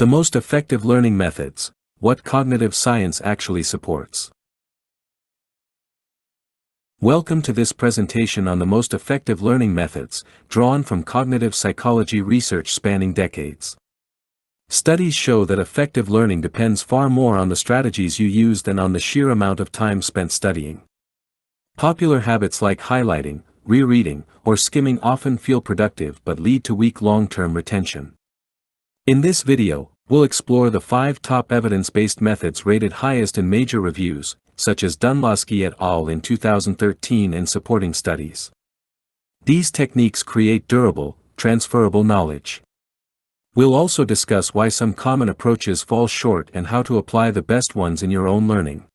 The most effective learning methods, what cognitive science actually supports. Welcome to this presentation on the most effective learning methods, drawn from cognitive psychology research spanning decades. Studies show that effective learning depends far more on the strategies you use than on the sheer amount of time spent studying. Popular habits like highlighting, rereading, or skimming often feel productive but lead to weak long-term retention. In this video, we'll explore the 5 top evidence-based methods rated highest in major reviews, such as Dunlosky et al. In 2013 and supporting studies. These techniques create durable, transferable knowledge. We'll also discuss why some common approaches fall short and how to apply the best ones in your own learning.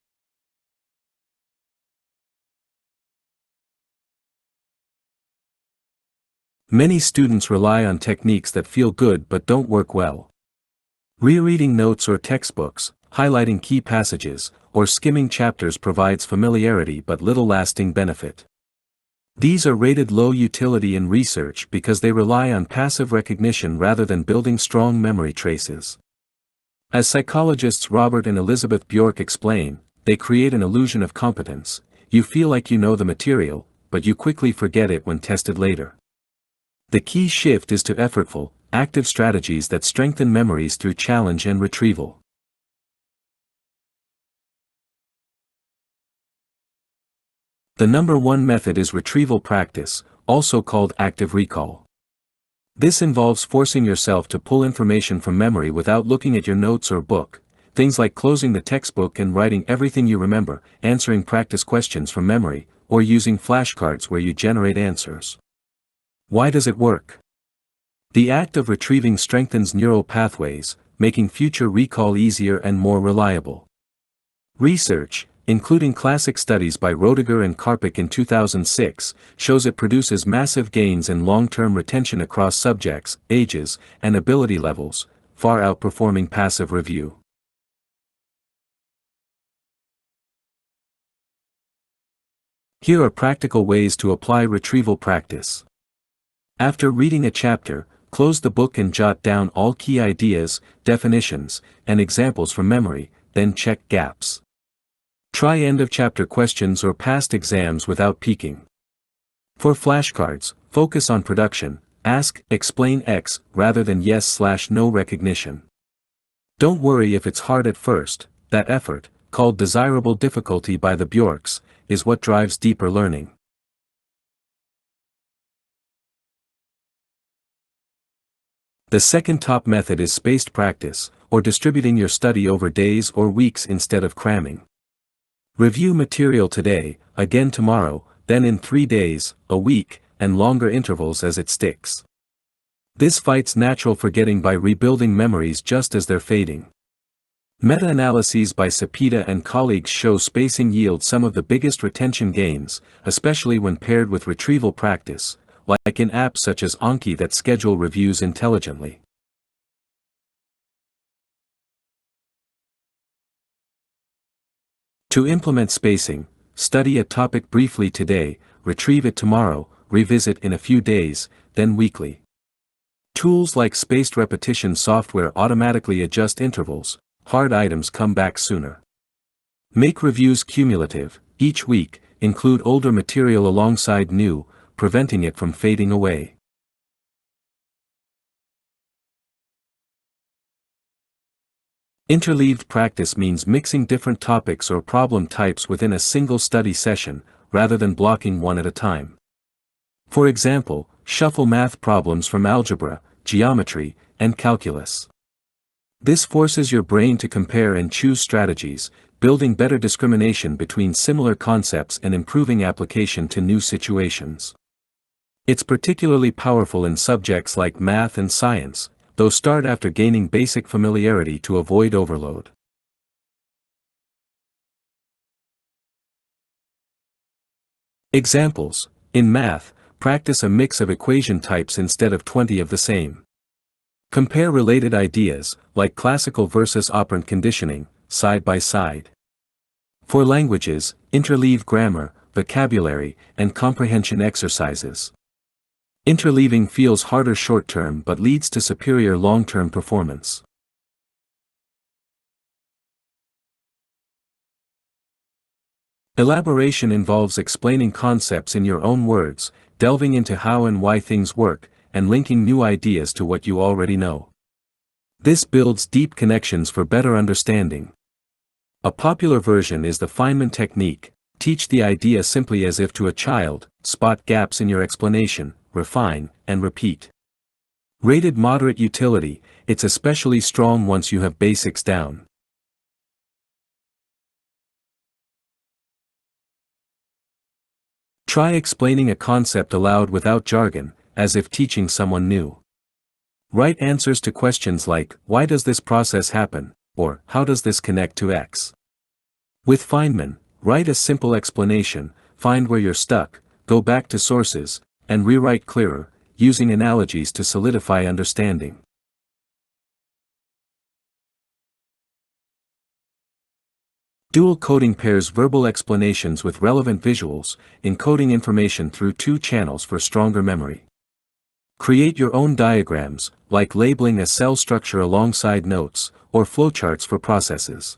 Many students rely on techniques that feel good but don't work well. Rereading notes or textbooks, highlighting key passages, or skimming chapters provides familiarity but little lasting benefit. These are rated low utility in research because they rely on passive recognition rather than building strong memory traces. As psychologists Robert and Elizabeth Bjork explain, they create an illusion of competence. You feel like you know the material, but you quickly forget it when tested later. The key shift is to effortful, active strategies that strengthen memories through challenge and retrieval. The number 1 method is retrieval practice, also called active recall. This involves forcing yourself to pull information from memory without looking at your notes or book, things like closing the textbook and writing everything you remember, answering practice questions from memory, or using flashcards where you generate answers. Why does it work? The act of retrieving strengthens neural pathways, making future recall easier and more reliable. Research, including classic studies by Roediger and Karpik in 2006, shows it produces massive gains in long-term retention across subjects, ages, and ability levels, far outperforming passive review. Here are practical ways to apply retrieval practice. After reading a chapter, close the book and jot down all key ideas, definitions, and examples from memory, then check gaps. Try end-of-chapter questions or past exams without peeking. For flashcards, focus on production, ask, explain X, rather than yes/no recognition. Don't worry if it's hard at first, that effort, called desirable difficulty by the Bjorks, is what drives deeper learning. The second top method is spaced practice, or distributing your study over days or weeks instead of cramming. Review material today, again tomorrow, then in 3 days, a week, and longer intervals as it sticks. This fights natural forgetting by rebuilding memories just as they're fading. Meta-analyses by Cepeda and colleagues show spacing yields some of the biggest retention gains, especially when paired with retrieval practice, like in apps such as Anki that schedule reviews intelligently. To implement spacing, study a topic briefly today, retrieve it tomorrow, revisit in a few days, then weekly. Tools like spaced repetition software automatically adjust intervals, hard items come back sooner. Make reviews cumulative, each week, include older material alongside new, preventing it from fading away. Interleaved practice means mixing different topics or problem types within a single study session, rather than blocking one at a time. For example, shuffle math problems from algebra, geometry, and calculus. This forces your brain to compare and choose strategies, building better discrimination between similar concepts and improving application to new situations. It's particularly powerful in subjects like math and science, though start after gaining basic familiarity to avoid overload. Examples: in math, practice a mix of equation types instead of 20 of the same. Compare related ideas, like classical versus operant conditioning, side by side. For languages, interleave grammar, vocabulary, and comprehension exercises. Interleaving feels harder short-term but leads to superior long-term performance. Elaboration involves explaining concepts in your own words, delving into how and why things work, and linking new ideas to what you already know. This builds deep connections for better understanding. A popular version is the Feynman technique: teach the idea simply as if to a child, spot gaps in your explanation, refine, and repeat. Rated moderate utility, it's especially strong once you have basics down. Try explaining a concept aloud without jargon, as if teaching someone new. Write answers to questions like, "Why does this process happen?" or "How does this connect to X?" With Feynman, write a simple explanation, find where you're stuck, go back to sources, and rewrite clearer, using analogies to solidify understanding. Dual coding pairs verbal explanations with relevant visuals, encoding information through two channels for stronger memory. Create your own diagrams, like labeling a cell structure alongside notes, or flowcharts for processes.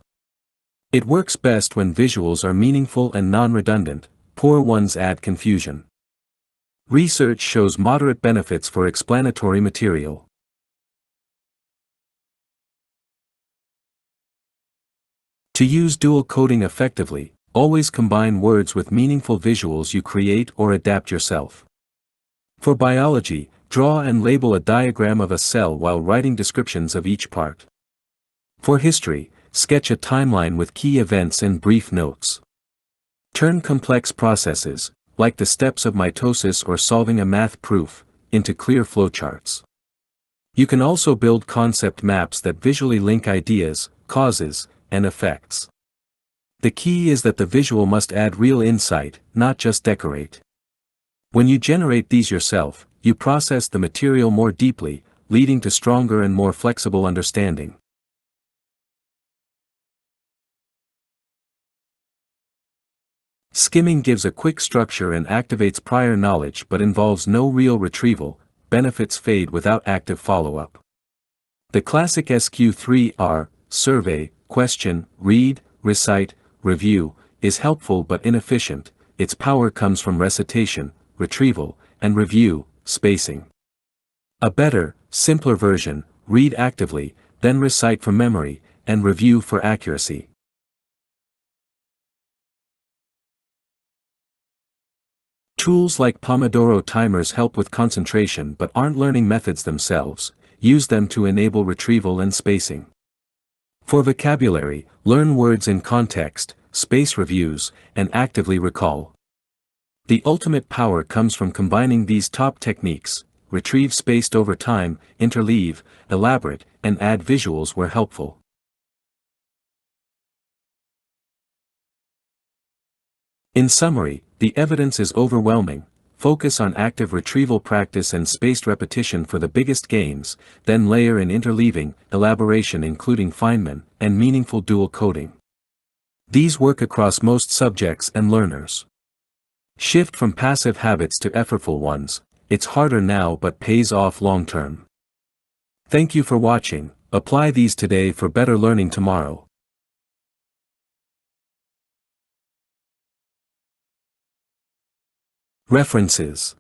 It works best when visuals are meaningful and non-redundant, poor ones add confusion. Research shows moderate benefits for explanatory material. To use dual coding effectively, always combine words with meaningful visuals you create or adapt yourself. For biology, draw and label a diagram of a cell while writing descriptions of each part. For history, sketch a timeline with key events and brief notes. Turn complex processes, like the steps of mitosis or solving a math proof, into clear flowcharts. You can also build concept maps that visually link ideas, causes, and effects. The key is that the visual must add real insight, not just decorate. When you generate these yourself, you process the material more deeply, leading to stronger and more flexible understanding. Skimming gives a quick structure and activates prior knowledge but involves no real retrieval. Benefits fade without active follow-up. The classic SQ3R, survey, question, read, recite, review, is helpful but inefficient. Its power comes from recitation, retrieval, and review, spacing. A better, simpler version: read actively, then recite from memory, and review for accuracy. Tools like Pomodoro timers help with concentration but aren't learning methods themselves. Use them to enable retrieval and spacing. For vocabulary, learn words in context, space reviews, and actively recall. The ultimate power comes from combining these top techniques: retrieve spaced over time, interleave, elaborate, and add visuals where helpful. In summary, the evidence is overwhelming. Focus on active retrieval practice and spaced repetition for the biggest gains, then layer in interleaving, elaboration including Feynman, and meaningful dual coding. These work across most subjects and learners. Shift from passive habits to effortful ones. It's harder now but pays off long term. Thank you for watching. Apply these today for better learning tomorrow. References.